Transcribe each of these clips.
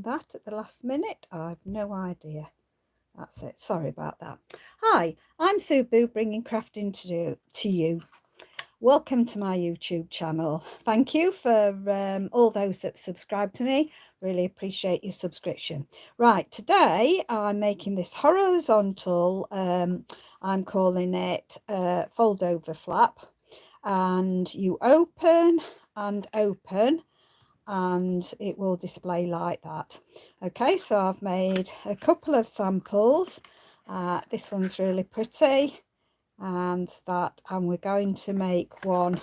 that at the last minute. I've no idea. That's it. Sorry about that. Hi, I'm Sue Boo, bringing crafting to you. Welcome to my YouTube channel. Thank you for all those that subscribe to me. Really appreciate your subscription. Right, today I'm making this horizontal, I'm calling it fold over flap. And you open and open and it will display like that. Okay, so I've made a couple of samples. This one's really pretty, and we're going to make one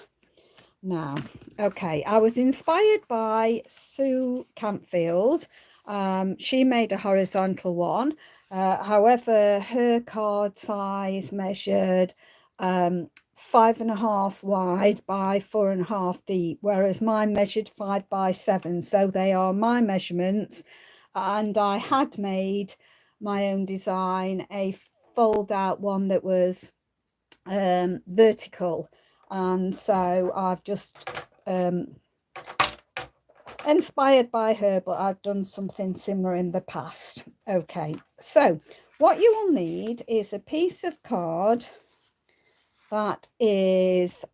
now. Okay, I was inspired by Sue Campfield. She made a horizontal one. However, her card size measured 5.5 wide by 4.5 deep, whereas mine measured 5 by 7. So they are my measurements, and I had made my own design, a fold out one that was vertical, and so I've just inspired by her, but I've done something similar in the past. Okay, so what you will need is a piece of card that is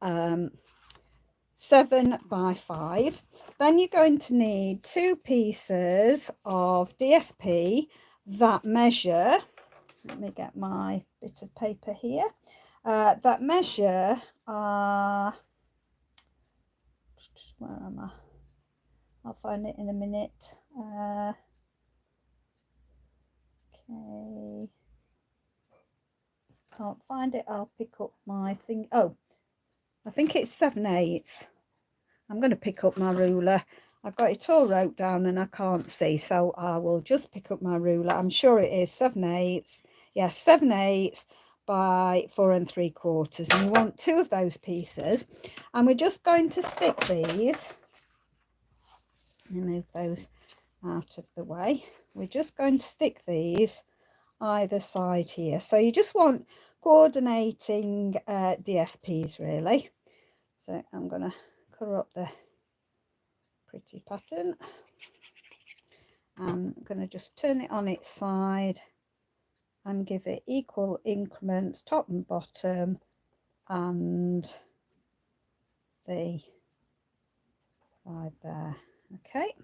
7 by 5. Then you're going to need 2 pieces of DSP that measure, let me get my bit of paper here, that measure, where am I? I'll find it in a minute. Okay, can't find it. I'll pick up my thing. Oh, I think it's 7/8. I'm going to pick up my ruler. I've got it all wrote down and I can't see, so I will just pick up my ruler. I'm sure it is 7/8. Yes, 7/8 by 4 3/4. And you want 2 of those pieces, and we're just going to stick these. Let me move those out of the way. We're just going to stick these either side here. So you just want coordinating DSPs really. So I'm going to colour up the pretty pattern. I'm going to just turn it on its side and give it equal increments top and bottom, and the side there. Okay,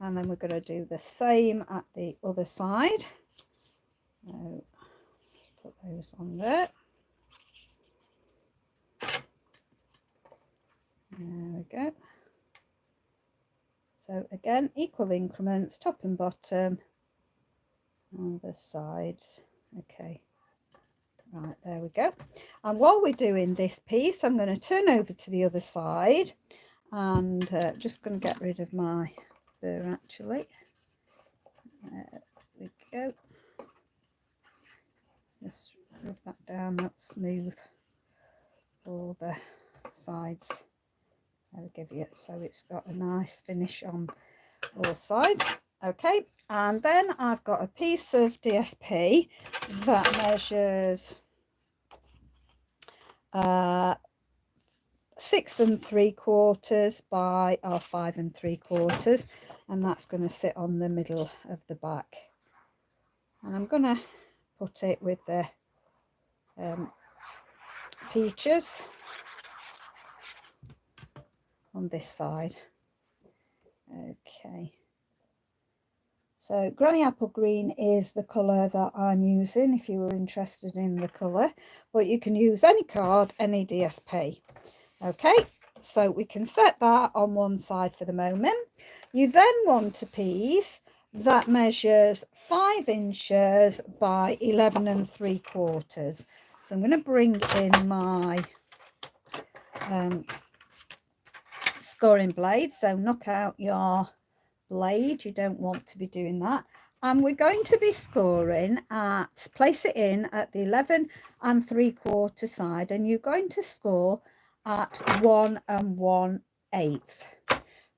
and then we're going to do the same at the other side. So put those on there. There we go. So again, equal increments top and bottom on the sides. Okay, right, there we go. And while we're doing this piece, I'm going to turn over to the other side, and just going to get rid of my fur actually. There we go. Just rub that down, that's smooth all the sides. I'll give you it so it's got a nice finish on all sides. Okay, and then I've got a piece of DSP that measures 6 3/4 by 5 3/4, and that's going to sit on the middle of the back. And I'm going to put it with the peaches on this side. Okay, so Granny Apple Green is the colour that I'm using if you were interested in the colour, but you can use any card, any DSP. Okay, so we can set that on one side for the moment. You then want a piece that measures 5 inches by 11 3/4. So I'm going to bring in my scoring blade. So knock out your blade. You don't want to be doing that. And we're going to be scoring at, place it in at the 11 3/4 side, and you're going to score at 1 1/8.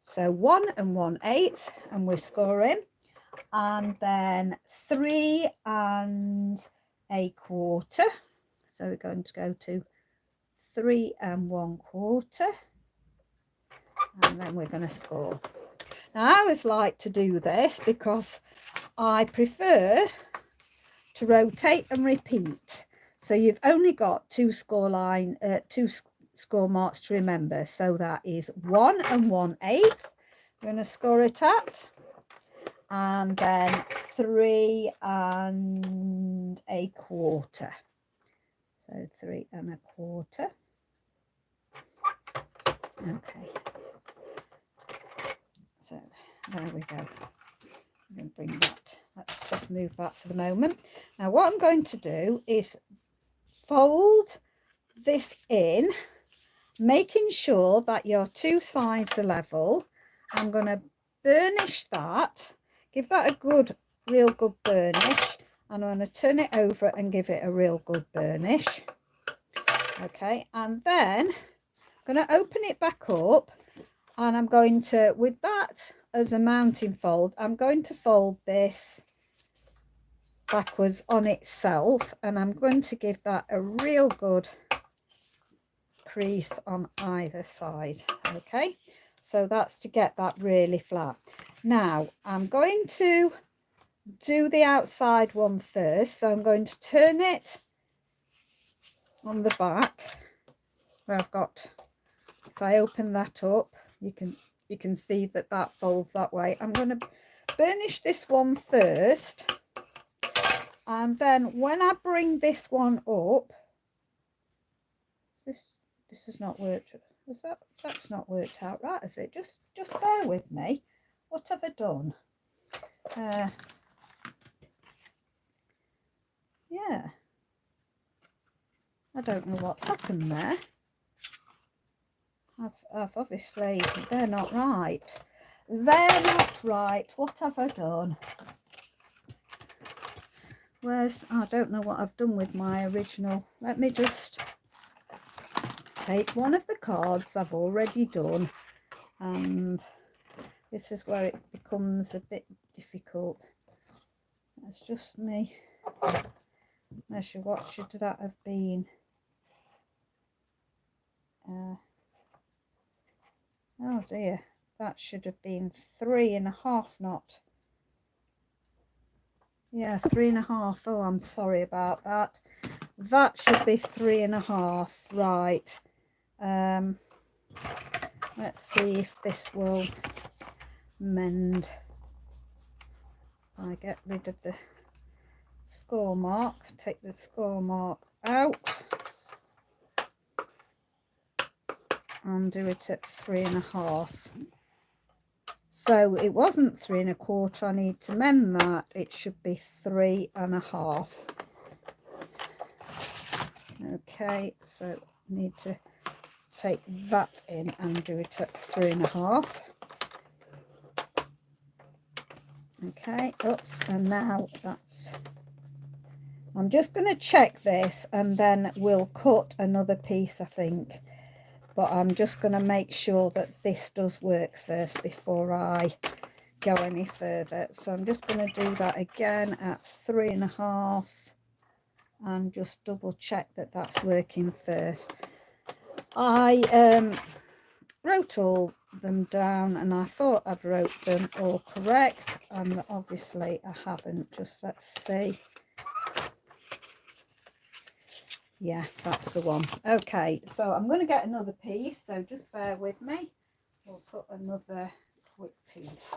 So 1 1/8, and we're scoring, and then 3 1/4. So we're going to go to 3 1/4, and then we're going to score. Now I always like to do this because I prefer to rotate and repeat. So you've only got two score marks to remember. So that is 1 1/8. We're going to score it at. And then 3 1/4. So 3 1/4. Okay. So there we go. I'm going to bring that. Let's just move that for the moment. Now what I'm going to do is fold this in, making sure that your two sides are level. I'm going to burnish that, give that a good, real good burnish, and I'm going to turn it over and give it a real good burnish. Okay, and then I'm going to open it back up, and I'm going to, with that as a mounting fold, I'm going to fold this backwards on itself, and I'm going to give that a real good crease on either side. Okay, so that's to get that really flat. Now I'm going to do the outside one first, so I'm going to turn it on the back where I've got, if I open that up, you can see that that folds that way. I'm going to burnish this one first, and then when I bring this one up, this has not worked. That's not worked out right, is it? Just bear with me. What have I done? Yeah, I don't know what's happened there. I've obviously, they're not right. They're not right. What have I done? I don't know what I've done with my original. Let me just take one of the cards I've already done, and this is where it becomes a bit difficult. That's just me. Measure, what should that have been? Oh dear, that should have been 3.5, not. Yeah, 3.5. Oh, I'm sorry about that. That should be 3.5, right. Let's see if this will mend. I get rid of the score mark, take the score mark out, and do it at 3.5. So it wasn't 3 1/4. I need to mend that. It should be 3.5. Okay, so I need to take that in and do it at 3.5. Okay, oops, and now that's, I'm just going to check this and then we'll cut another piece, I think. But I'm just going to make sure that this does work first before I go any further. So I'm just going to do that again at 3.5 and just double check that that's working first. I wrote all them down and I thought I'd wrote them all correct, and obviously I haven't. Just let's see. Yeah, that's the one. Okay, so I'm going to get another piece, so just bear with me. We'll put another quick piece.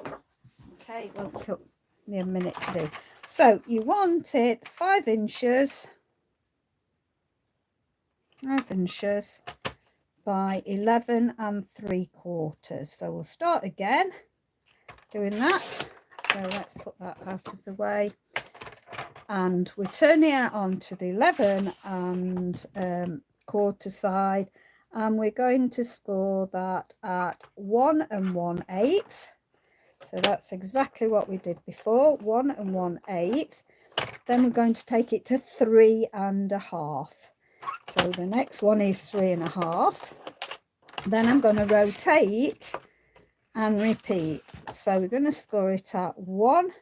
Okay, it won't take me a minute to do. So you want it 5 inches by 11 3/4. So we'll start again doing that. So let's put that out of the way. And we're turning it on to the 11 1/4 side, and we're going to score that at 1 1/8. So that's exactly what we did before, 1 1/8. Then we're going to take it to 3.5. So the next one is 3.5. Then I'm going to rotate and repeat. So we're going to score it at 1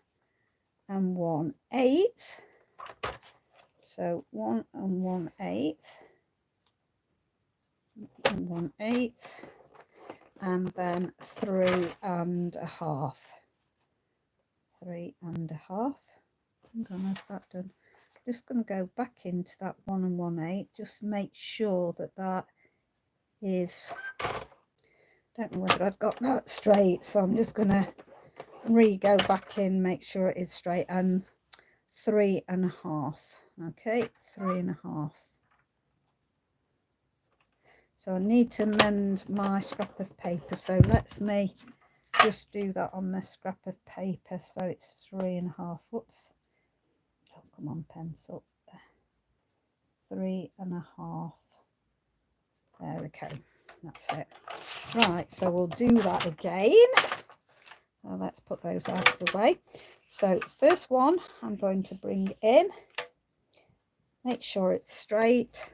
1/8. So 1 1/8 and 1/8. and then 3.5. 3.5. Hang on, is that done? Just going to go back into that 1 1/8, just make sure that that is, don't know whether I've got that straight, so I'm just going to go back in, make sure it is straight, and 3.5. Okay, 3.5. So I need to mend my scrap of paper, so let's me just do that on the scrap of paper. So it's 3.5. Whoops. Oh, come on, pencil. 3.5. There we go. That's it. Right, so we'll do that again. Now let's put those out of the way. So first one I'm going to bring in, make sure it's straight,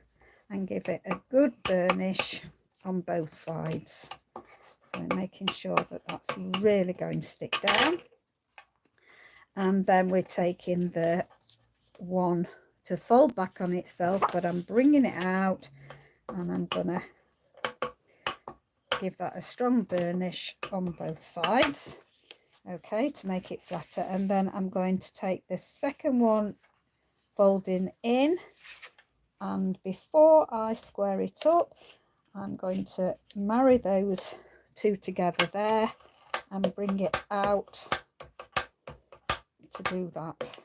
and give it a good burnish on both sides. So making sure that that's really going to stick down. And then we're taking the one to fold back on itself, but I'm bringing it out and I'm gonna give that a strong burnish on both sides, okay, to make it flatter. And then I'm going to take the second one, folding in, and before I square it up, I'm going to marry those two together there and bring it out to do that,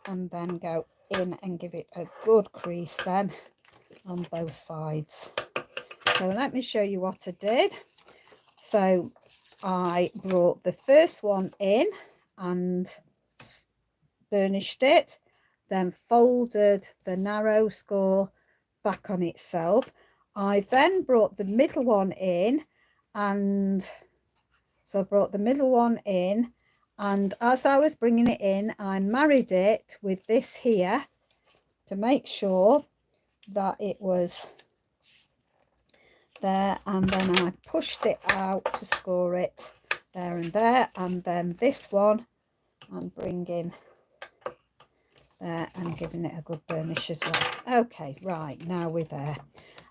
and then go in and give it a good crease then on both sides. So let me show you what I did. So I brought the first one in and burnished it, then folded the narrow score back on itself. I then brought the middle one in, and so I brought the middle one in, and as I was bringing it in, I married it with this here to make sure that it was there, and then I pushed it out to score it there and there, and then this one I'm bringing there and giving it a good burnish as well. Okay, right, now we're there,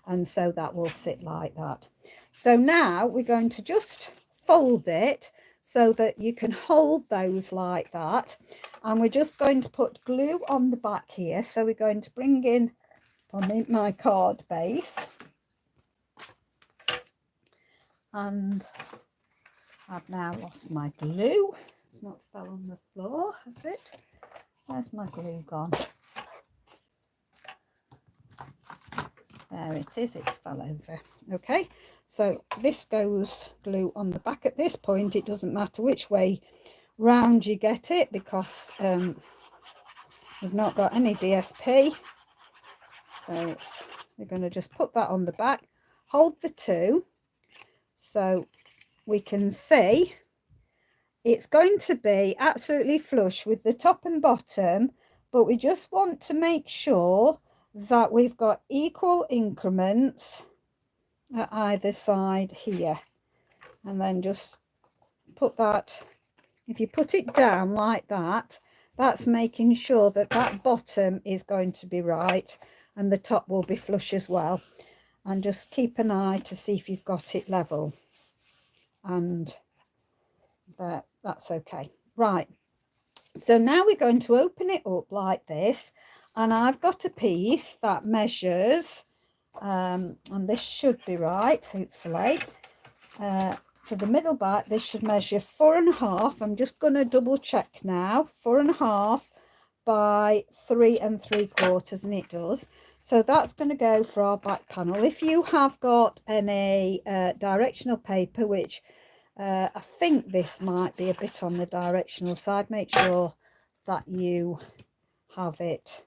and so that will sit like that. So now we're going to just fold it so that you can hold those like that, and we're just going to put glue on the back here. So we're going to bring in on my card base, and I've now lost my glue. It's not fell on the floor, has it? Where's my glue gone? There it is, it fell over. Okay, so this goes glue on the back. At this point, it doesn't matter which way round you get it, because we've not got any DSP. So we're going to just put that on the back, hold the two, so we can see it's going to be absolutely flush with the top and bottom, but we just want to make sure that we've got equal increments at either side here. And then just put that, if you put it down like that, that's making sure that that bottom is going to be right and the top will be flush as well. And just keep an eye to see if you've got it level, and that's okay. Right, so now we're going to open it up like this, and I've got a piece that measures and this should be right, hopefully. For the middle back, this should measure 4.5. I'm just going to double check now. 4.5 by 3 3/4, and it does. So that's going to go for our back panel. If you have got any directional paper, which I think this might be a bit on the directional side, make sure that you have it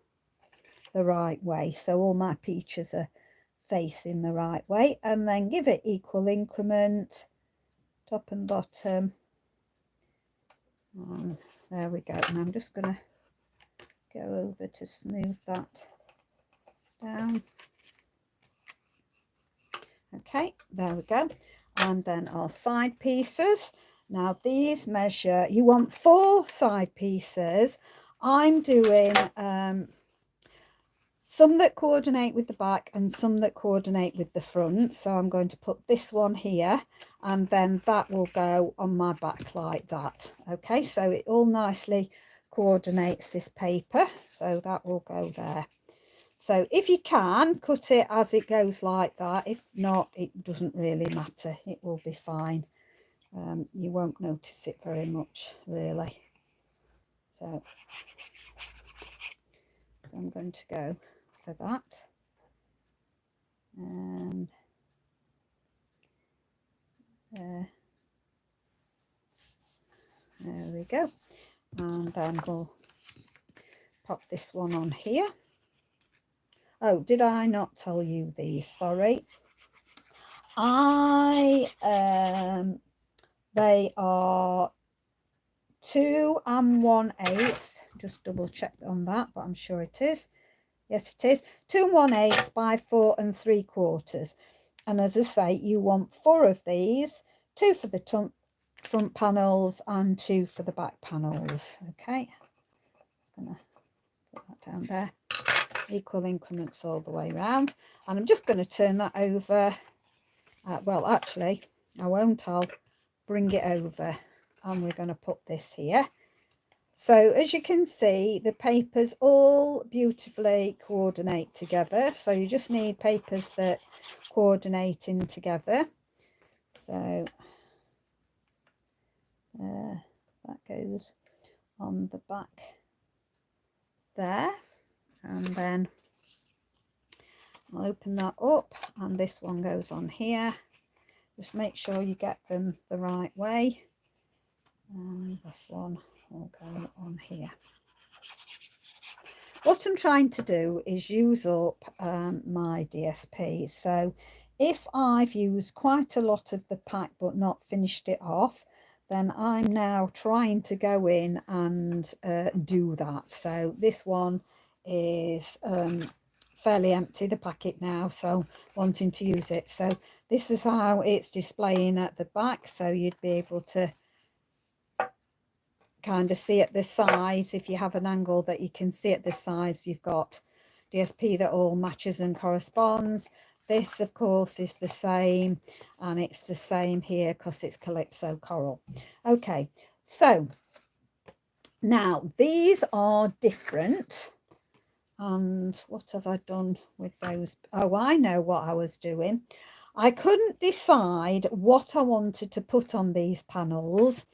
the right way. So all my peaches are facing the right way, and then give it equal increment, top and bottom. And there we go. And I'm just going to go over to smooth that down. Okay, there we go. And then our side pieces. Now these measure, you want 4 side pieces. I'm doing some that coordinate with the back and some that coordinate with the front. So I'm going to put this one here, and then that will go on my back like that. Okay, so it all nicely coordinates this paper, so that will go there. So if you can, cut it as it goes like that. If not, it doesn't really matter, it will be fine. You won't notice it very much, really. So I'm going to go for that, and there we go. And then we'll pop this one on here. Oh, did I not tell you these? Sorry. They are 2 1/8. Just double check on that, but I'm sure it is. Yes, it is. 2 1/8 by 4 3/4. And as I say, you want 4 of these, 2 for the front panels and 2 for the back panels. Okay, I'm gonna put that down there. Equal increments all the way around, and I'm just going to turn that over. Well, actually I won't. I'll bring it over, and we're going to put this here. So as you can see, the papers all beautifully coordinate together, so you just need papers that coordinate in together. So that goes on the back there, and then I'll open that up, and this one goes on here. Just make sure you get them the right way, and this one will go on here. What I'm trying to do is use up my DSP. So if I've used quite a lot of the pack but not finished it off, then I'm now trying to go in and do that. So this one is fairly empty, the packet now, so wanting to use it. So this is how it's displaying at the back, so you'd be able to kind of see at the size. If you have an angle that you can see at the size, you've got DSP that all matches and corresponds. This of course is the same, and it's the same here because it's Calypso Coral. Okay, so now these are different. And what have I done with those? Oh, I know what I was doing. I couldn't decide what I wanted to put on these panels,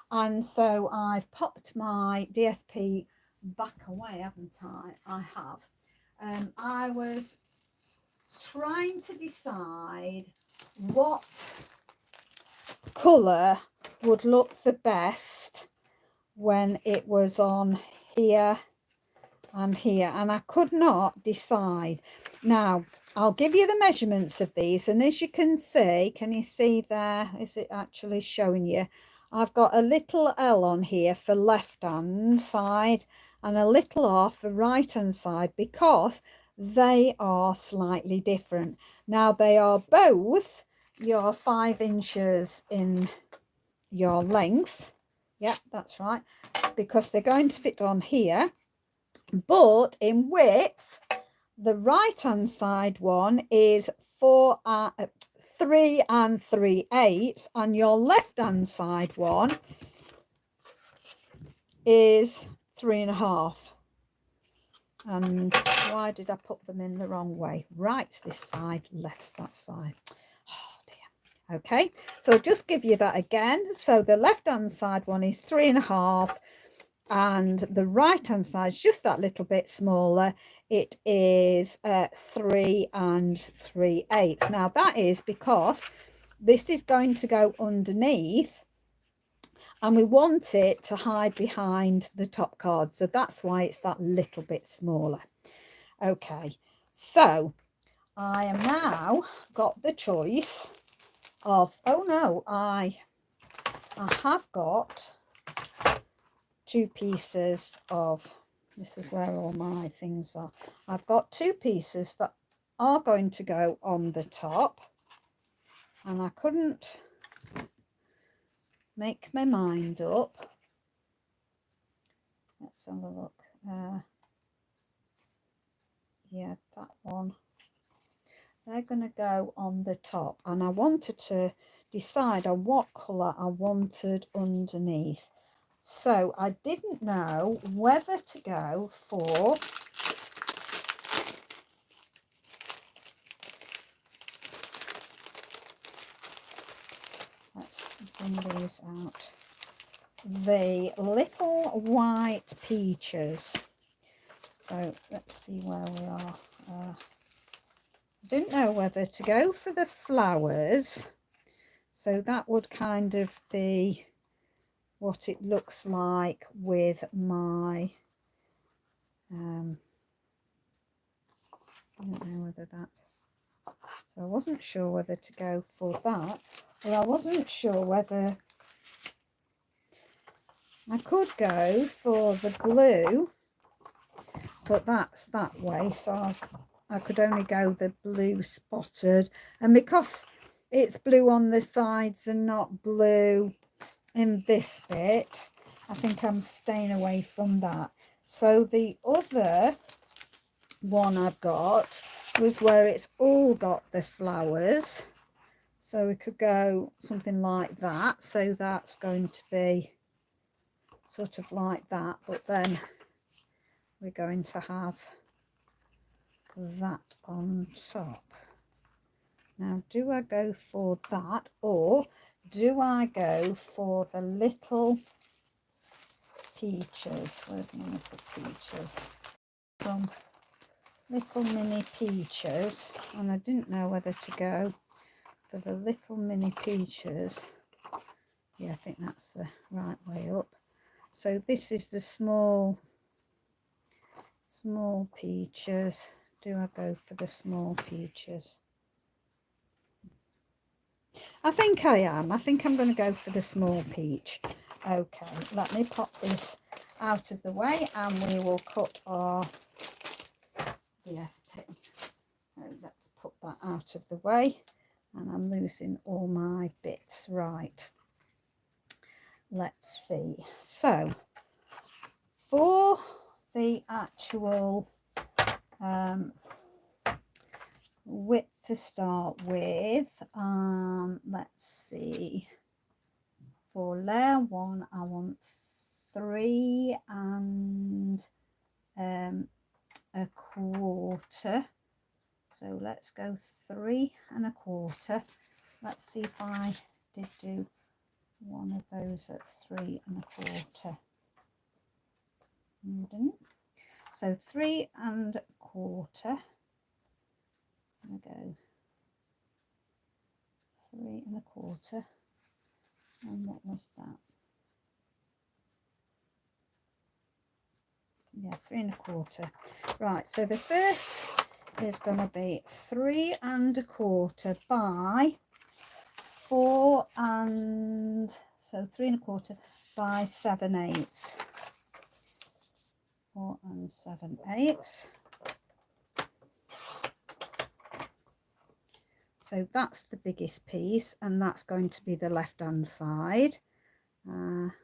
and so I've popped my DSP back away, haven't I? I have. I was trying to decide what colour would look the best when it was on here and here, and I could not decide. Now I'll give you the measurements of these, and as you can see, can you see there? Is it actually showing you? I've got a little L on here for left hand side and a little R for right hand side, because they are slightly different. Now they are both your 5 inches in your length. Yeah, that's right, because they're going to fit on here. But in width, the right hand side one is 3 3/8, and your left hand side one is 3.5. And why did I put them in the wrong way? Right's this side, left's that side. Oh dear. Okay, so just give you that again. So the left hand side one is 3.5, and the right hand side is just that little bit smaller. It is 3 3/8. Now that is because this is going to go underneath, and we want it to hide behind the top card, so that's why it's that little bit smaller. Okay, so I am now got the choice of, oh no, I have got 2 pieces of, this is where all my things are. I've got 2 pieces that are going to go on the top, and I couldn't make my mind up. Let's have a look. yeah, that one. They're going to go on the top, and I wanted to decide on what colour I wanted underneath. So I didn't know whether to go for let's bring these out. The little white peaches. So let's see where we are. I didn't know whether to go for the flowers. So that would kind of be what it looks like with my I don't know whether that, so I wasn't sure whether to go for that, or I wasn't sure whether I could go for the blue, but that's that way, so I could only go the blue spotted, and because it's blue on the sides and not blue in this bit, I think I'm staying away from that. So the other one I've got was where it's all got the flowers, so we could go something like that. So that's going to be sort of like that, but then we're going to have that on top. Now, do I go for that, or do I go for the little peaches? Where's my little peaches? From little mini peaches, and I didn't know whether to go for the little mini peaches. Yeah, I think that's the right way up. So this is the small peaches. Do I go for the small peaches? I think I am. I think I'm going to go for the small peach. Okay, let me pop this out of the way and we will cut our DS pin. So let's put that out of the way, and I'm losing all my bits. Right, let's see. So for the actual width to start with, let's see, for layer 1 I want 3 1/4. So let's go 3 1/4. Let's see if I did do one of those at 3 1/4. Didn't. So 3 1/4. There we go. 3 1/4. And what was that? Yeah, 3 1/4. Right, so the first is going to be 3 1/4 by 4 and so 3 1/4 by 7/8. 4 7/8. So that's the biggest piece, and that's going to be the left hand side. That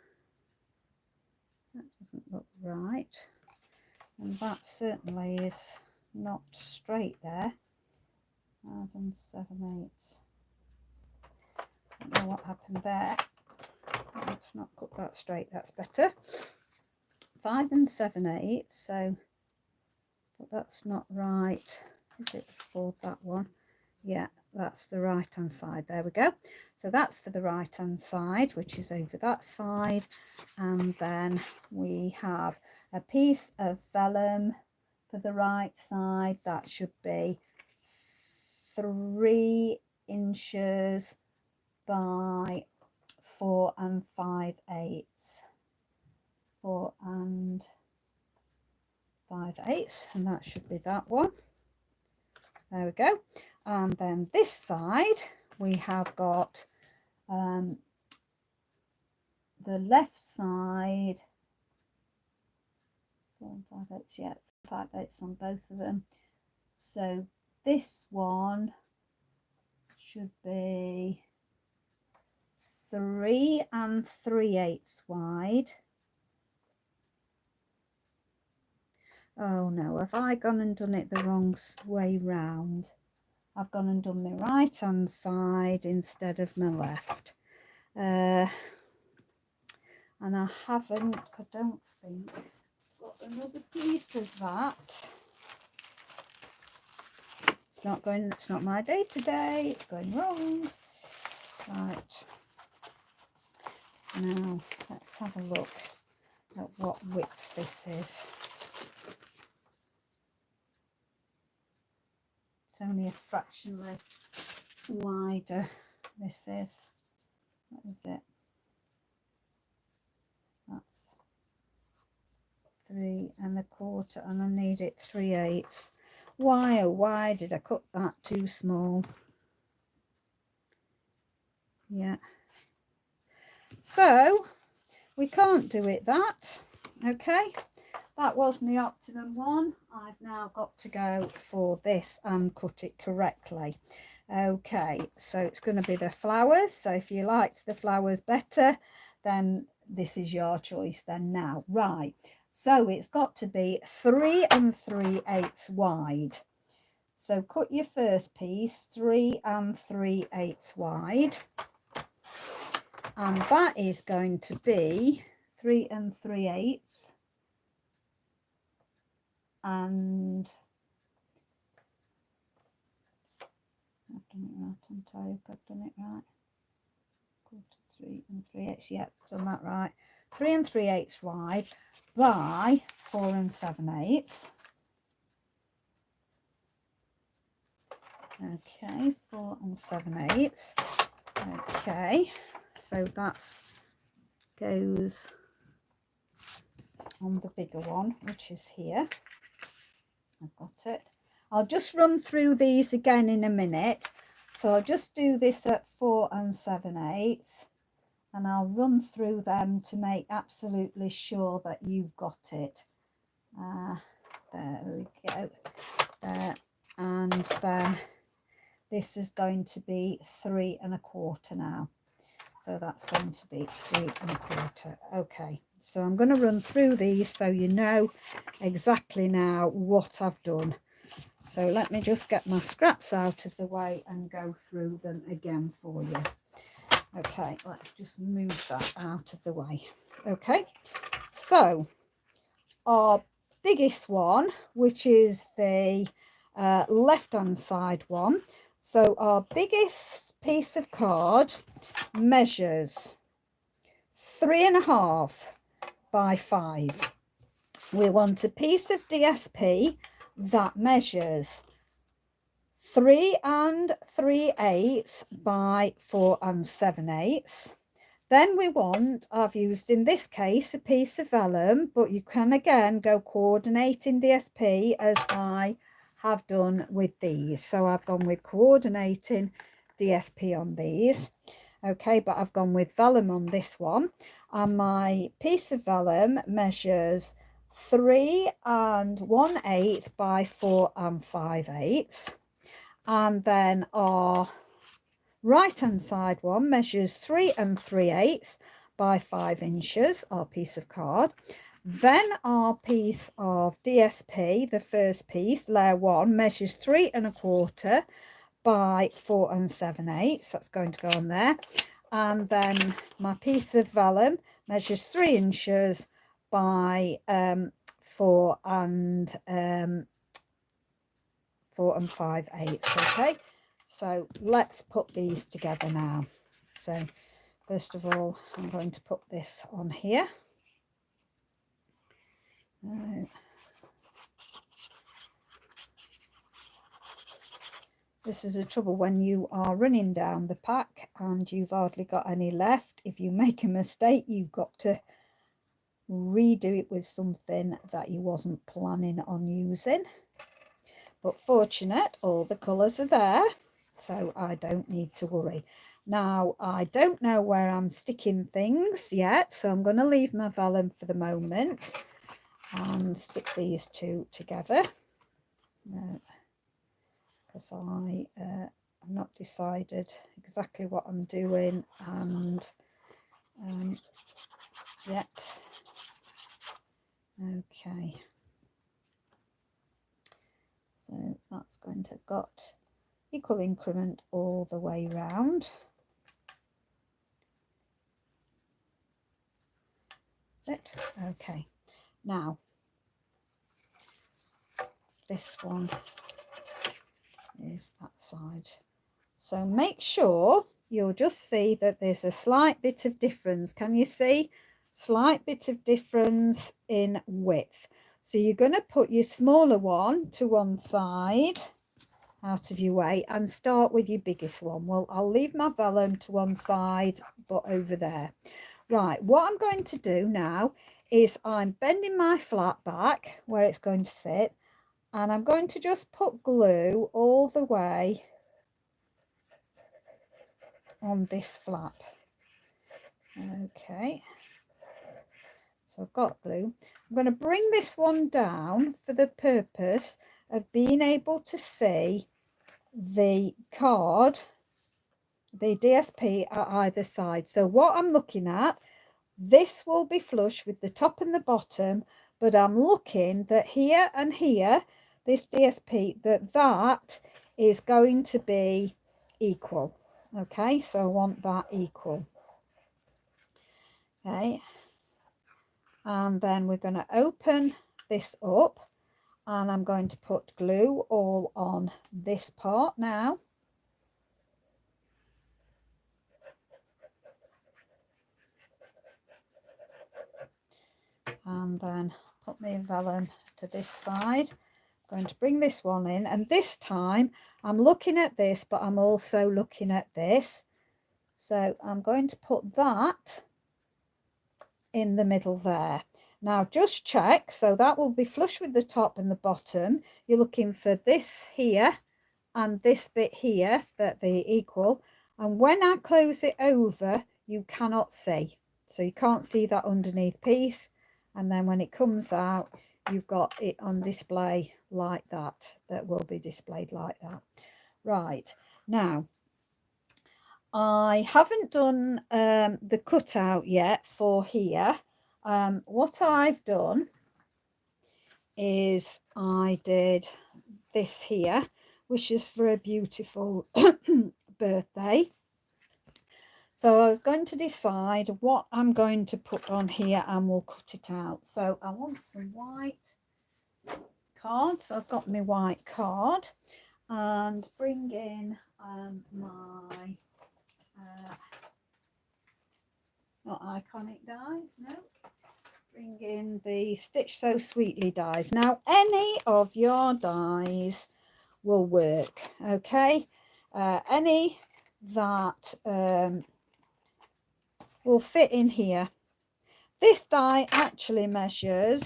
doesn't look right, and that certainly is not straight there. 5 7/8. I don't know what happened there. Let's not cut that straight, that's better. 5 7/8. So, but that's not right, is it, for that one? Yeah, that's the right hand side. There we go. So that's for the right hand side, which is over that side. And then we have a piece of vellum for the right side. That should be 3 inches by 4 5/8. 4 5/8, and that should be that one. There we go. And then this side we have got the left side 4 5/8, yeah, 5/8 on both of them. So this one should be 3 3/8 wide. Oh no, have I gone and done it the wrong way round? I've gone and done my right hand side instead of my left. And I haven't, I don't think, got another piece of that. It's not my day today, it's going wrong. Right. Now, let's have a look at what width this is. It's only a fractionally wider, this is. What is it? That's 3 1/4, and I need it 3/8. Why, oh why did I cut that too small? Yeah. So, we can't do it that. Okay. That wasn't the optimum one. I've now got to go for this and cut it correctly. Okay, so it's going to be the flowers. So if you liked the flowers better, then this is your choice then now. Right, so it's got to be 3 3/8 wide. So cut your first piece 3 3/8 wide. And that is going to be 3 3/8. And I've done it right, haven't I? Hope I've done it right. 3 3/8, yep, done that right. 3 3/8 wide by 4 7/8. Okay, 4 7/8. Okay, so that's goes on the bigger one, which is here. I've got it. I'll just run through these again in a minute. So I'll just do this at 4 7/8. And I'll run through them to make absolutely sure that you've got it. There we go. There. And then this is going to be 3 1/4 now. So that's going to be 3 1/4. Okay, so I'm going to run through these so you know exactly now what I've done. So let me just get my scraps out of the way and go through them again for you. Okay, let's just move that out of the way. Okay, so our biggest one, which is the left-hand side one. So our biggest piece of card measures 3 1/2 by 5. We want a piece of DSP that measures 3 3/8 by 4 7/8. Then we want, I've used in this case a piece of vellum, but you can again go coordinating DSP as I have done with these. So I've gone with coordinating DSP on these. Okay, but I've gone with vellum on this one. And my piece of vellum measures 3 1/8 by 4 5/8. And then our right hand side one measures 3 3/8 by 5 inches, our piece of card. Then our piece of DSP, the first piece, layer 1, measures 3 1/4 by 4 7/8. That's going to go on there. And then my piece of vellum measures 3 inches by 4 5/8. Okay, so let's put these together now. So first of all, I'm going to put this on here. This is the trouble when you are running down the pack and you've hardly got any left. If you make a mistake, you've got to redo it with something that you wasn't planning on using. But fortunate, all the colours are there, so I don't need to worry. Now, I don't know where I'm sticking things yet, so I'm going to leave my vellum for the moment and stick these two together. Because I've not decided exactly what I'm doing and yet. Okay. I've got equal increment all the way round. That's it. Okay, now this one is that side. So make sure you'll just see that there's a slight bit of difference. Can you see? Slight bit of difference in width. So you're going to put your smaller one to one side out of your way and start with your biggest one. Well, I'll leave my vellum to one side, but over there. Right, what I'm going to do now is I'm bending my flat back where it's going to sit, and I'm going to just put glue all the way on this flap. Okay, so I've got glue. I'm going to bring this one down for the purpose of being able to see the card, the DSP at either side. So what I'm looking at, this will be flush with the top and the bottom, but I'm looking that here and here, this DSP, that is going to be equal. Okay, so I want that equal. Okay, and then we're going to open this up, and I'm going to put glue all on this part now. And then put my vellum to this side. I'm going to bring this one in, and this time I'm looking at this, but I'm also looking at this. So I'm going to put that in the middle there. Now just check, so that will be flush with the top and the bottom. You're looking for this here and this bit here, that they're equal. And when I close it over, you cannot see. So you can't see that underneath piece. And then when it comes out, you've got it on display like that. That will be displayed like that. Right, now I haven't done the cutout yet for here. What I've done is I did this here, which is for a beautiful birthday. So I was going to decide what I'm going to put on here, and we'll cut it out. So I want some white card. So I've got my white card, and bring in my not iconic dies, no. Bring in the Stitch So Sweetly dies. Now any of your dies will work, okay? Any that will fit in here. This die actually measures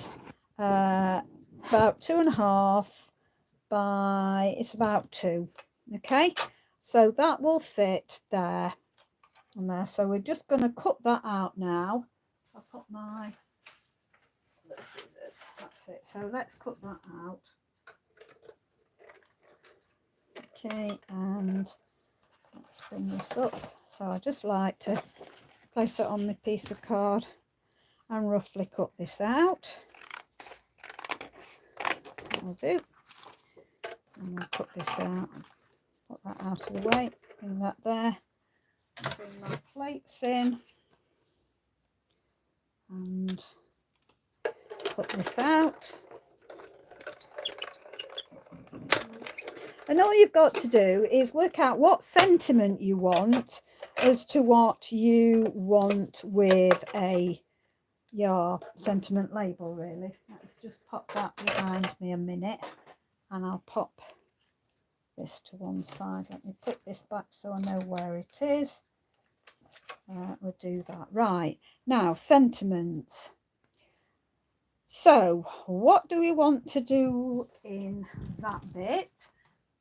about 2.5 by, it's about 2, okay? So that will sit there and there. So we're just going to cut that out now. I'll put my scissors, that's it. So let's cut that out. Okay, and let's bring this up. So I just like to place it on the piece of card and roughly cut this out. That'll do. And we'll put this out, put that out of the way, bring that there, bring my plates in, and put this out. And all you've got to do is work out what sentiment you want as to what you want with your sentiment label, really. Let's just pop that behind me a minute, and I'll pop this to one side. Let me put this back so I know where it is. We'll do that. Right, now sentiments. So what do we want to do in that bit?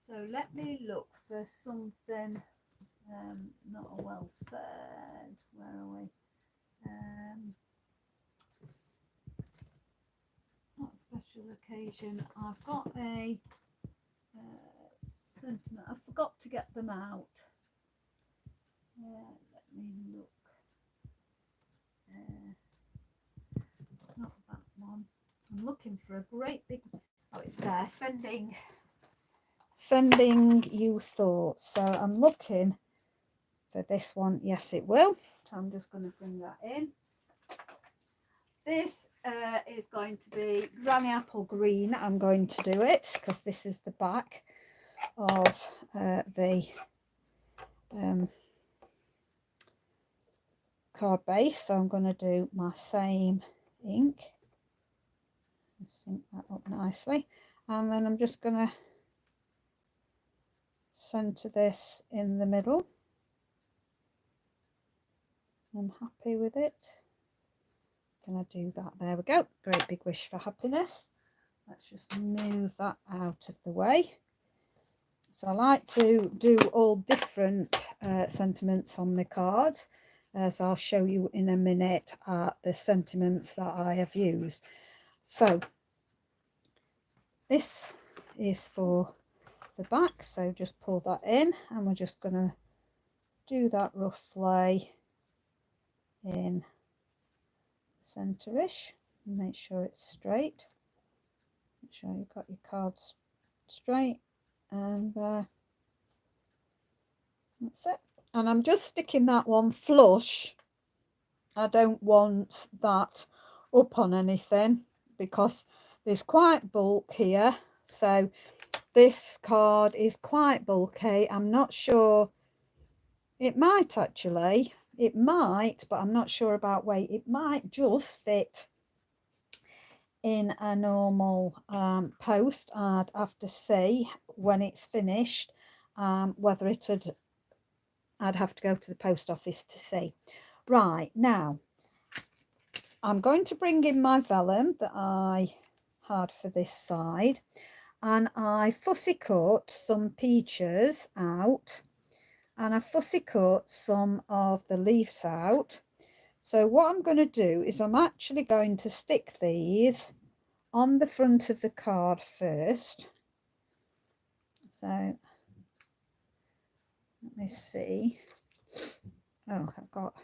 So let me look for something not well said. Where are we? Not a special occasion. I've got a sentiment. I forgot to get them out. Let me look. Not that one. I'm looking for a great big. Oh, it's there. sending you thoughts. So I'm looking for this one. Yes, it will. So I'm just going to bring that in. This is going to be Granny Apple Green. I'm going to do it because this is the back of the card base. So I'm going to do my same ink. Sync that up nicely. And then I'm just going to center this in the middle. I'm happy with it. Can I do that? There we go. Great big wish for happiness. Let's just move that out of the way. So I like to do all different sentiments on my cards, as I'll show you in a minute the sentiments that I have used. So this is for the back, so just pull that in, and we're just going to do that roughly in centre-ish. Make sure it's straight. Make sure you've got your cards straight, and that's it. And I'm just sticking that one flush. I don't want that up on anything because there's quite bulk here. So this card is quite bulky. I'm not sure. It might actually. It might, but I'm not sure about weight. It might just fit in a normal post. I'd have to see when it's finished whether I'd have to go to the post office to see. Right, now I'm going to bring in my vellum that I had for this side, and I fussy cut some peaches out, and I fussy cut some of the leaves out. So what I'm going to do is I'm actually going to stick these on the front of the card first. So let me see. Oh, I've got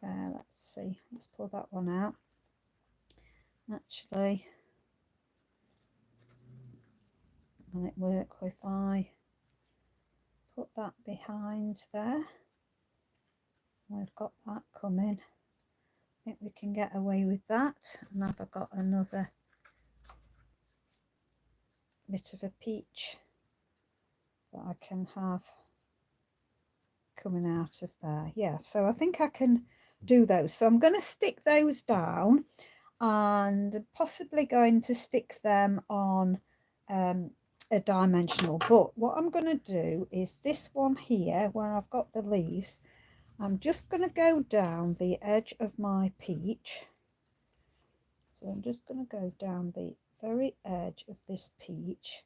there. Let's see. Let's pull that one out. Actually, will it work if I put that behind there? We've got that coming. I think we can get away with that. And I've got another bit of a peach that I can have coming out of there. Yeah, so I think I can do those. So I'm going to stick those down, and possibly going to stick them on a dimensional. But what I'm going to do is this one here where I've got the leaves, I'm just going to go down the edge of my peach. So I'm just going to go down the very edge of this peach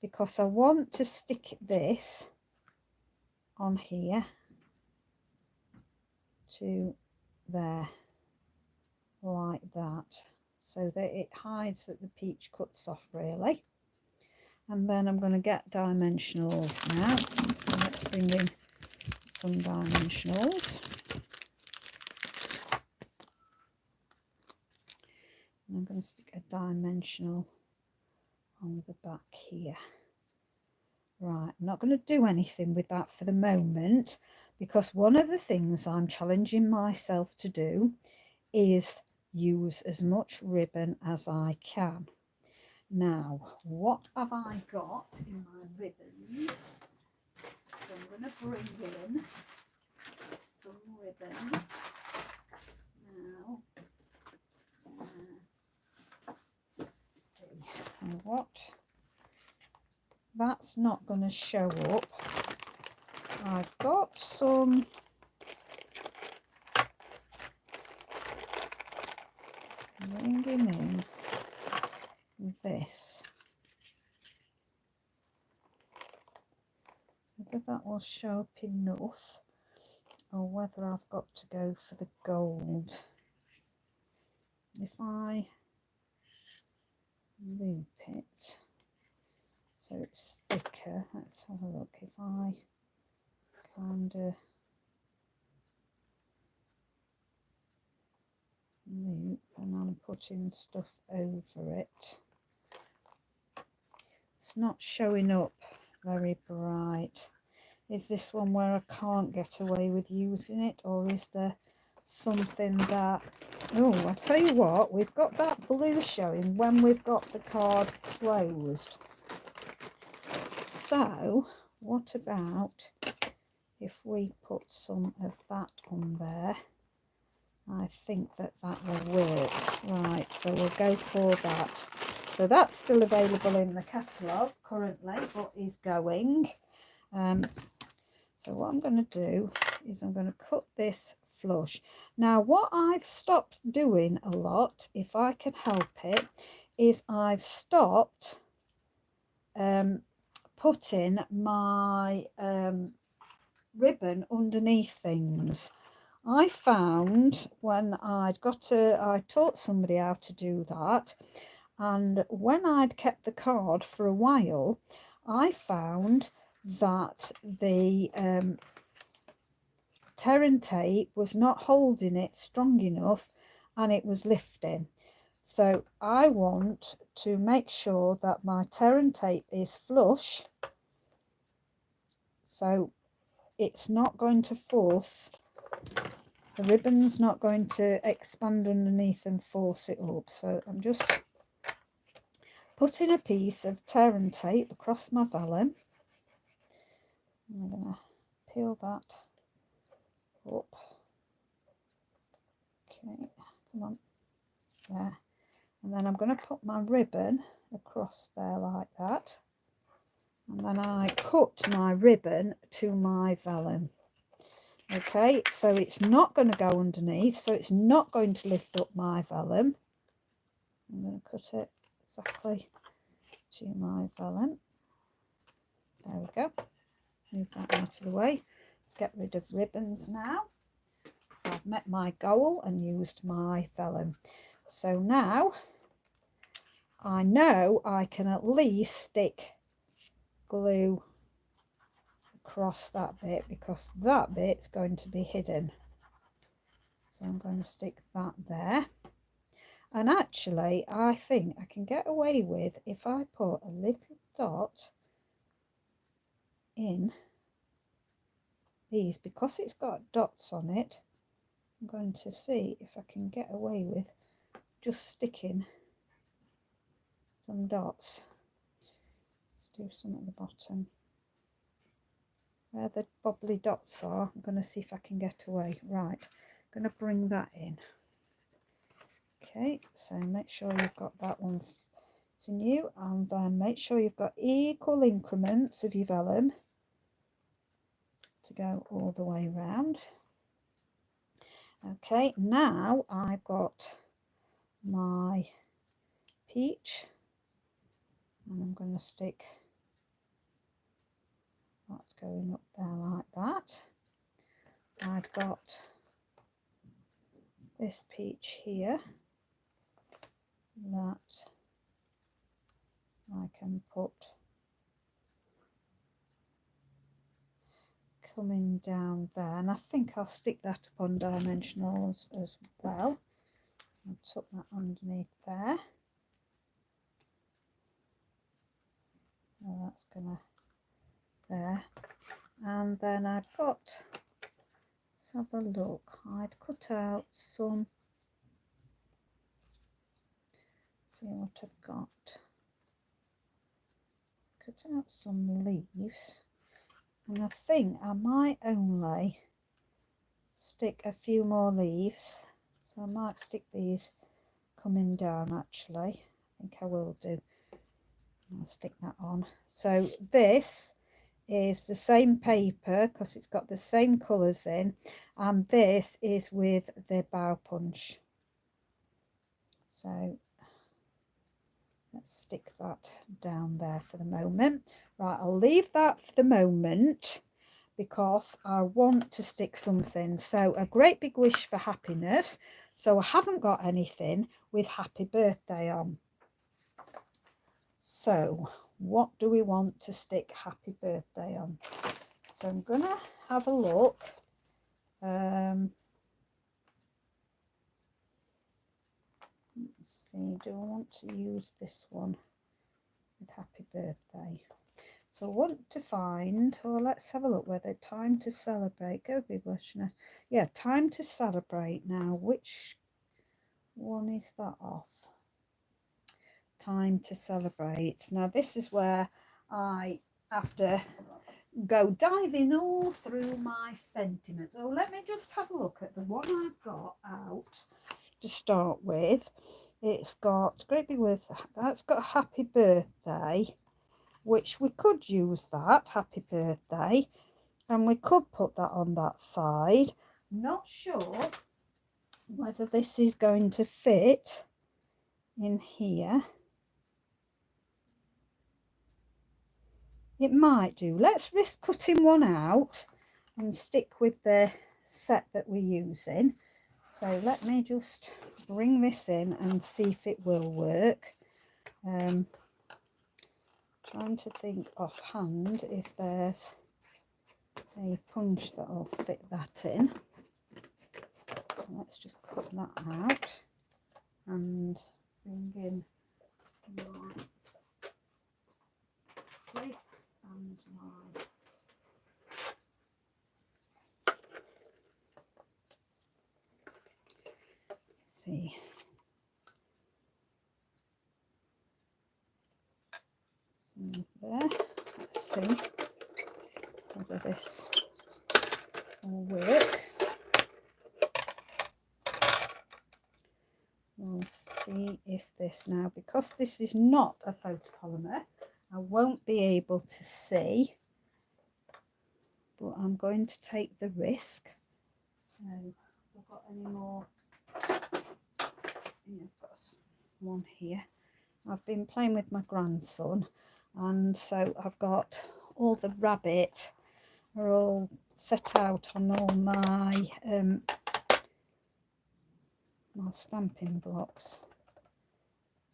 because I want to stick this on here to there, like that, so that it hides that the peach cuts off really. And then I'm going to get dimensionals now. So let's bring in some dimensionals. And I'm going to stick a dimensional on the back here. Right, I'm not going to do anything with that for the moment, because one of the things I'm challenging myself to do is use as much ribbon as I can. Now, what have I got in my ribbons? So I'm going to bring in some ribbon now. Let's see. And what? That's not going to show up. I've got some bringing in this. Whether that will show up enough or whether I've got to go for the gold. If I loop it so it's thicker, let's have a look. If I kind of loop and I'm putting stuff over it. It's not showing up very bright. Is this one where I can't get away with using it, or is there something that... Oh, I'll tell you what, we've got that blue showing when we've got the card closed. So what about if we put some of that on there? I think that will work. Right, so we'll go for that. So that's still available in the catalogue currently, but is going. So what I'm going to do is I'm going to cut this flush. Now what I've stopped doing a lot, if I can help it, is I've stopped putting my ribbon underneath things. I found when I taught somebody how to do that, and when I'd kept the card for a while, I found that the Terran tape was not holding it strong enough and it was lifting. So I want to make sure that my Terran tape is flush, so it's not going to force, the ribbon's not going to expand underneath and force it up. So I'm just putting a piece of Terran tape across my vellum. I'm going to peel that up. Okay, come on, there. And then I'm going to put my ribbon across there like that. And then I cut my ribbon to my vellum. Okay, so it's not going to go underneath, so it's not going to lift up my vellum. I'm going to cut it exactly to my vellum. There we go. Move that out of the way. Let's get rid of ribbons now. So I've met my goal and used my vellum. So now I know I can at least stick glue across that bit, because that bit's going to be hidden. So I'm going to stick that there. And actually I think I can get away with, if I put a little dot in these, because it's got dots on it, I'm going to see if I can get away with just sticking some dots. Let's do some at the bottom where the bobbly dots are. I'm going to see if I can get away. Right, I'm going to bring that in. Okay, so make sure you've got that one to new, and then make sure you've got equal increments of your vellum to go all the way round. Okay, now I've got my peach, and I'm going to stick that going up there like that. I've got this peach here that I can put coming down there, and I think I'll stick that up on dimensionals as well. I'll tuck that underneath there. So that's gonna there, and then I've got, let's have a look, I'd cut out some, see what I've got, cut out some leaves, and I think I might only stick a few more leaves, so I might stick these coming down. Actually, I think I will do. I'll stick that on. So this is the same paper because it's got the same colours in, and this is with the bow punch. So let's stick that down there for the moment. Right, I'll leave that for the moment because I want to stick something. So a great big wish for happiness. So I haven't got anything with happy birthday on. So what do we want to stick happy birthday on? So I'm gonna have a look. Let's see, do I want to use this one with happy birthday. So I want to find, or let's have a look whether time to celebrate, go be Bushness. Yeah, time to celebrate now. Which one is that off? Time to celebrate. Now this is where I have to go diving all through my sentiments. Oh, let me just have a look at the one I've got out to start with. It's got Great Big With, that's got happy birthday, which we could use that happy birthday, and we could put that on that side. Not sure whether this is going to fit in here. It might do. Let's risk cutting one out and stick with the set that we're using. So let me just bring this in and see if it will work. Trying to think offhand if there's a punch that will fit that in. So let's just cut that out and bring in my plates and my see. There. Let's see whether this will work. We'll see if this now, because this is not a photopolymer, I won't be able to see, but I'm going to take the risk. Have I got any more? Yeah, I've got one here. I've been playing with my grandson, and so I've got all the rabbit are all set out on all my my stamping blocks.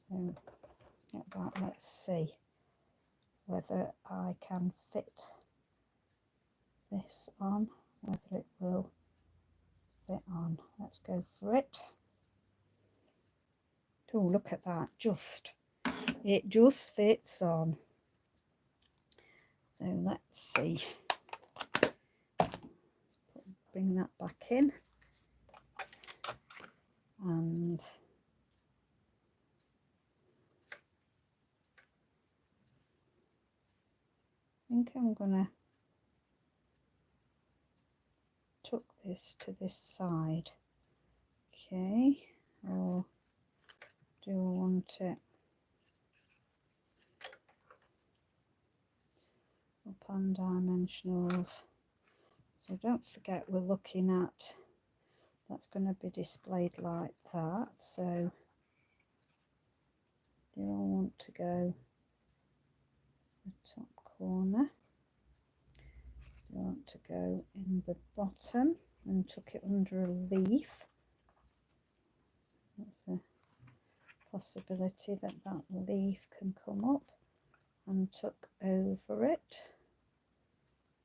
So get that. Let's see whether I can fit this on, whether it will fit on. Let's go for it. Oh, look at that, it just fits on. So let's see, bring that back in, and I think I'm gonna tuck this to this side. Okay, or do I want it up on dimensionals? So don't forget we're looking at, that's going to be displayed like that. So do I want to go the top corner? Do I want to go in the bottom and tuck it under a leaf? That's a possibility that that leaf can come up and tuck over it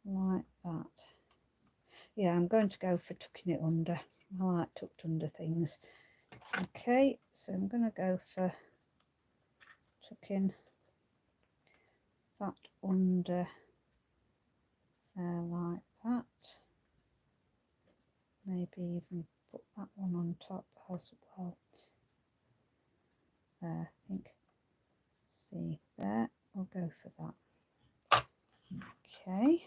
like that. Yeah, I'm going to go for tucking it under. I like tucked under things. Okay, so I'm going to go for tucking that under there like that. Maybe even put that one on top as well. There, I think. See there, I'll go for that. Okay.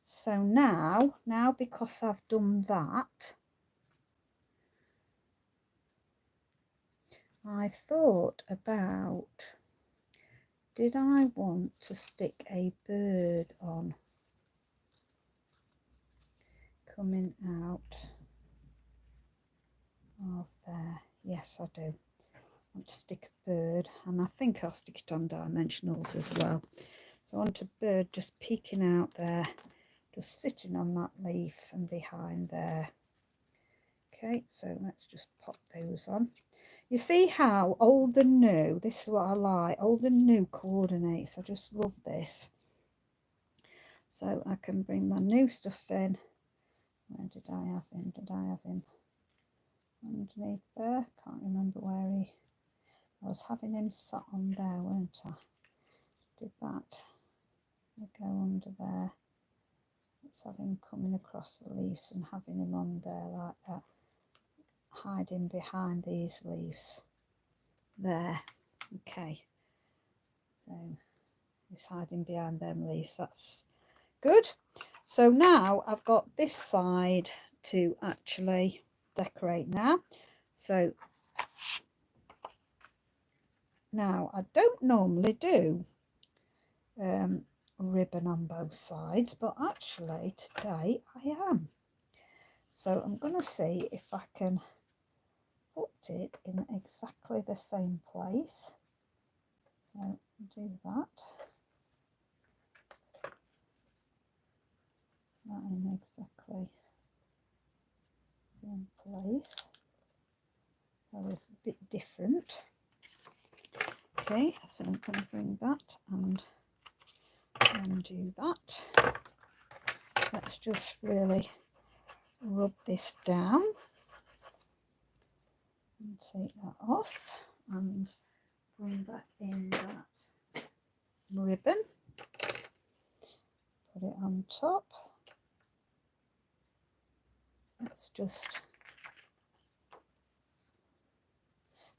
So now because I've done that, I thought about, did I want to stick a bird on coming out of there? Yes, I do. I want to stick a bird, and I think I'll stick it on dimensionals as well. So I want a bird just peeking out there, just sitting on that leaf and behind there. Okay, so let's just pop those on. You see how old and new, this is what I like, old and new coordinates. I just love this. So I can bring my new stuff in. Where did I have him? Did I have him underneath there? Can't remember where he, was having him sat on there, weren't I? Did that. I go under there. Let's have him coming across the leaves and having him on there like that. Hiding behind these leaves. There. Okay. So he's hiding behind them leaves. That's good. So now I've got this side to actually decorate now. So now I don't normally do ribbon on both sides, but actually today I am. So I'm going to see if I can put it in exactly the same place. So do that. That in exactly the same place. So it's a bit different. Okay, so I'm going to bring that and do that. Let's just really rub this down and take that off and bring back in that ribbon. Put it on top. Let's just,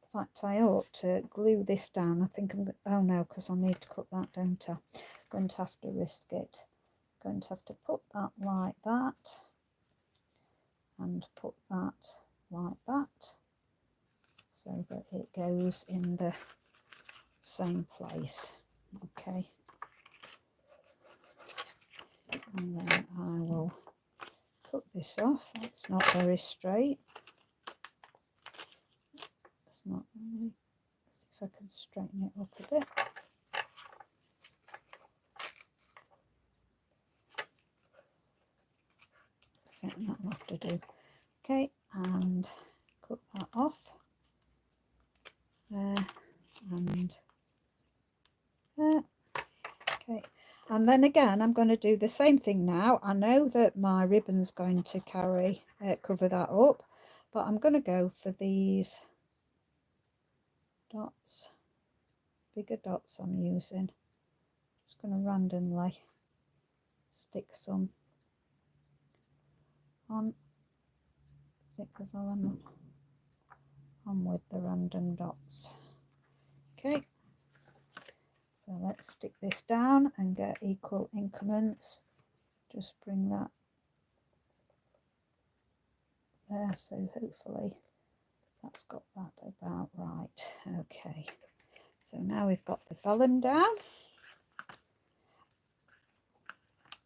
in fact I ought to glue this down. I think I'm, oh no, because I need to cut that, don't I? I'm going to have to risk it. I'm going to have to put that like that and put that like that so that it goes in the same place. Okay, and then I will cut this off. It's not very straight. It's not really. Let's see if I can straighten it up a bit. I think that'll have to do. Okay, and cut that off there and there. Okay, and then again I'm going to do the same thing now. I know that my ribbon's going to cover that up, but I'm going to go for these dots, bigger dots I'm using. Just going to randomly stick some on, stick the vellum on with the random dots. Okay, so let's stick this down and get equal increments. Just bring that there, so hopefully that's got that about right. Okay, so now we've got the vellum down,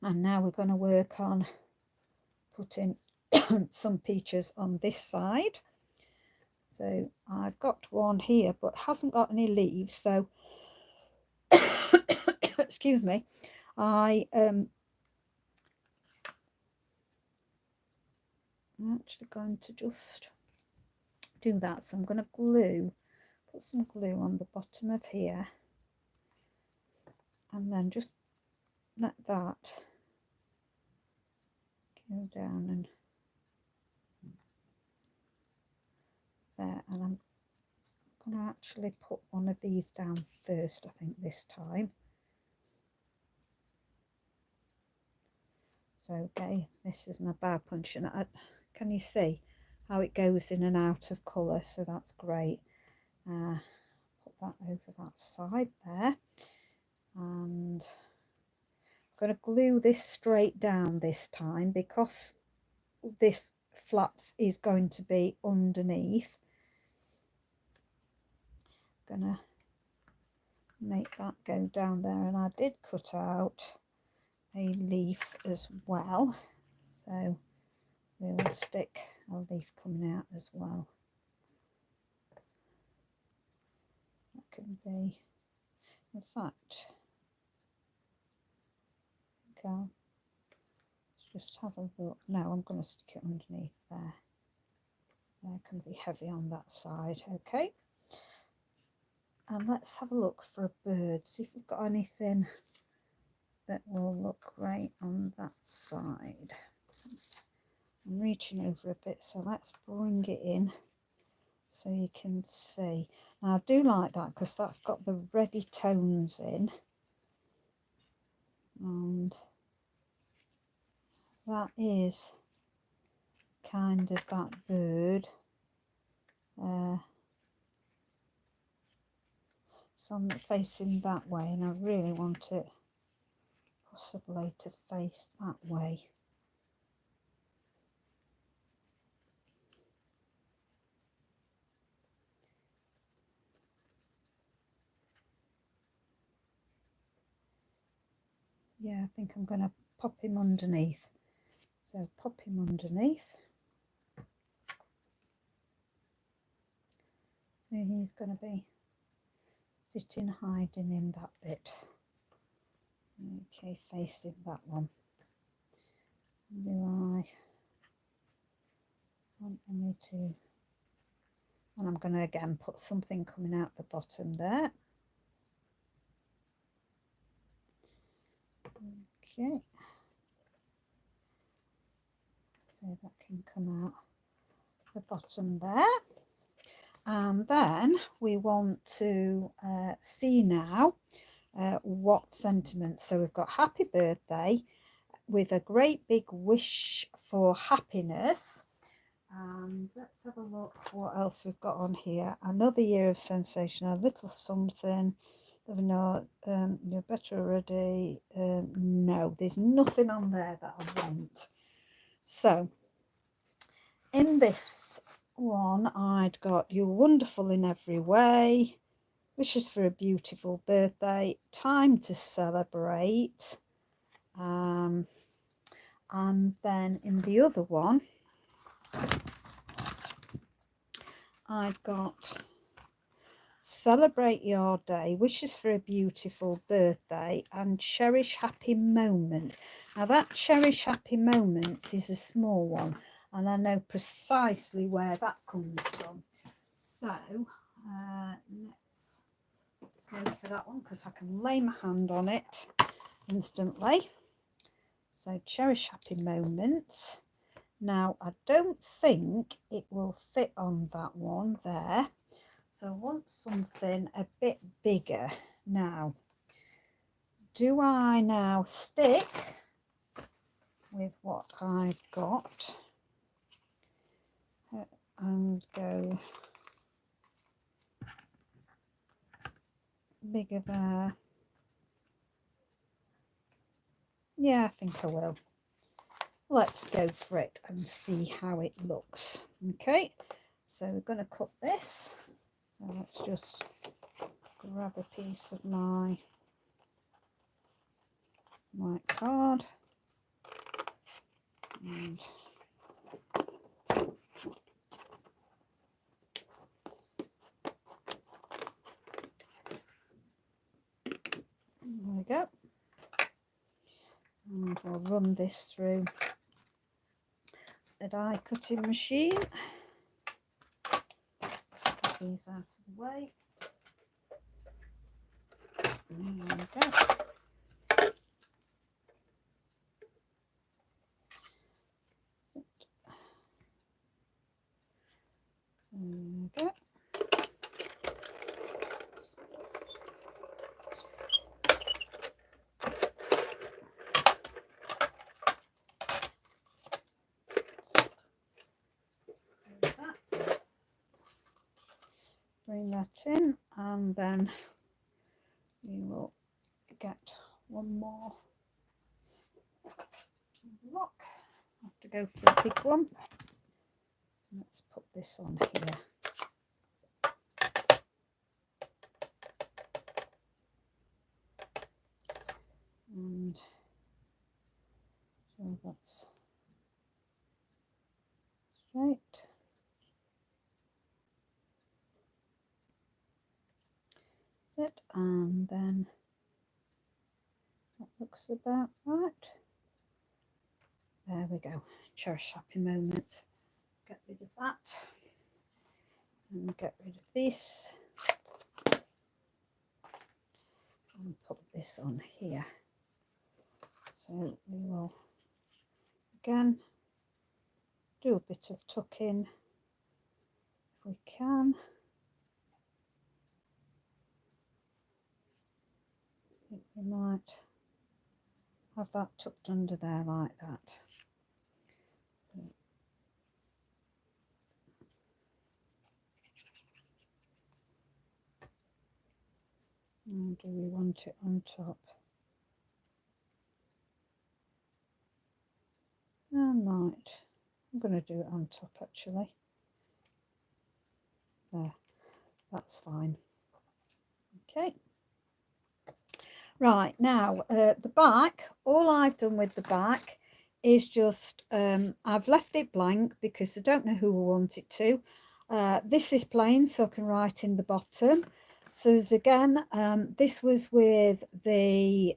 and now we're going to work on putting some peaches on this side. So I've got one here but hasn't got any leaves, so excuse me, I'm actually going to just do that. So I'm going to put some glue on the bottom of here and then just let that go down and there, and I'm going to actually put one of these down first, I think this time. So okay, this is my bow punch, and can you see how it goes in and out of colour? So that's great. Put that over that side there, and I'm going to glue this straight down this time because this flaps is going to be underneath. I'm going to make that go down there, and I did cut out a leaf as well, so we'll stick a leaf coming out as well. That can be, in fact, okay, let's just have a look. No, I'm going to stick it underneath there. There can be heavy on that side. Okay, and let's have a look for a bird, see if we've got anything that will look great on that side. I'm reaching over a bit, so let's bring it in so you can see. Now I do like that because that's got the ready tones in, and that is kind of that bird. So I'm facing that way, and I really want it possibly to face that way. Yeah, I think I'm going to pop him underneath. So pop him underneath. So he's going to be sitting hiding in that bit. Okay, facing that one. Do I want any to... And I'm going to again put something coming out the bottom there. Okay. So that can come out the bottom there. And then we want to see now what sentiment. So we've got happy birthday with a great big wish for happiness. And let's have a look what else we've got on here. Another year of sensation, a little something. No, you're better already. No, there's nothing on there that I want. So in this one, I'd got you're wonderful in every way, wishes for a beautiful birthday, time to celebrate. And then in the other one, I've got celebrate your day, wishes for a beautiful birthday, and cherish happy moments. Now that cherish happy moments is a small one, and I know precisely where that comes from. So let's go for that one because I can lay my hand on it instantly. So cherish happy moments. Now I don't think it will fit on that one there, so I want something a bit bigger. Now do I now stick with what I've got and go bigger there? Yeah, I think I will. Let's go for it and see how it looks. Okay, so we're going to cut this. So let's just grab a piece of my white card and there we go. And I'll run this through a die cutting machine. Get these out of the way. And there we go. There we go. Bring that in, and then we will get one more block. I have to go for a big one. Let's put this on here. And so that's straight. That's it, and then that looks about right. There we go. Cherish happy moments. Let's get rid of that and get rid of this and put this on here. So we will again do a bit of tucking if we can. I think we might have that tucked under there like that. And do we want it on top? I might. I'm going to do it on top actually. There, that's fine. Okay. Right, now the back, all I've done with the back is just, I've left it blank because I don't know who will want it to. This is plain, so I can write in the bottom. So again, this was with the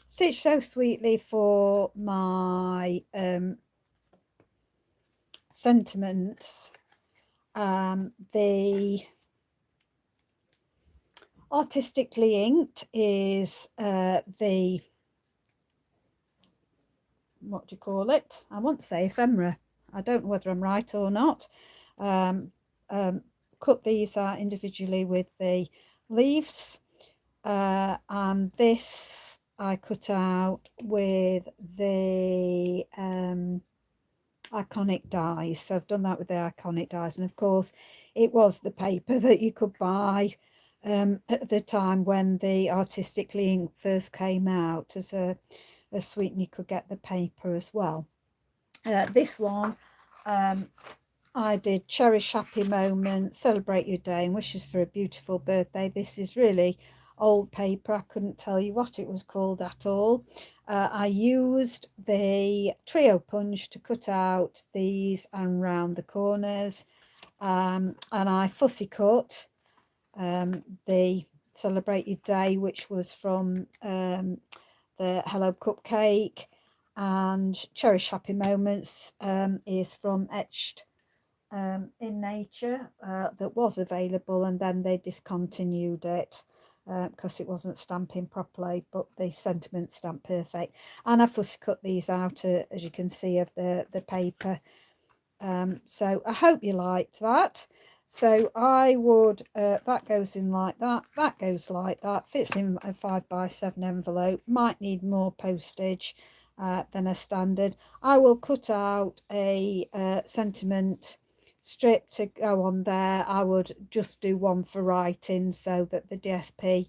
Stitch So Sweetly for my sentiments. The Artistically Inked is the, what do you call it? I want to say ephemera. I don't know whether I'm right or not. Cut these out individually with the leaves. And this I cut out with the iconic dies. So I've done that with the iconic dies. And of course, it was the paper that you could buy at the time when the Artistically Inked first came out as a sweetener. You could get the paper as well. This one, I did Cherish Happy Moments, Celebrate Your Day and Wishes for a Beautiful Birthday. This is really old paper. I couldn't tell you what it was called at all. I used the Trio Punch to cut out these and round the corners, and I fussy cut the Celebrate Your Day, which was from the Hello Cupcake, and Cherish Happy Moments is from Etched in Nature, that was available, and then they discontinued it because it wasn't stamping properly, but the sentiment stamped perfect. And I fussy cut these out, as you can see, of the paper. So I hope you liked that. So I would, that goes in like that, that goes like that, fits in a 5x7 envelope, might need more postage than a standard. I will cut out a sentiment strip to go on there. I would just do one for writing so that the DSP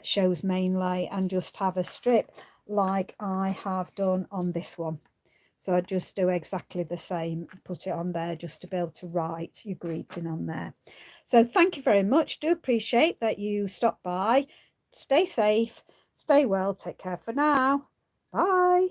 shows mainly, and just have a strip like I have done on this one. So I just do exactly the same, put it on there just to be able to write your greeting on there. So thank you very much. Do appreciate that you stopped by. Stay safe, stay well, take care for now. Bye.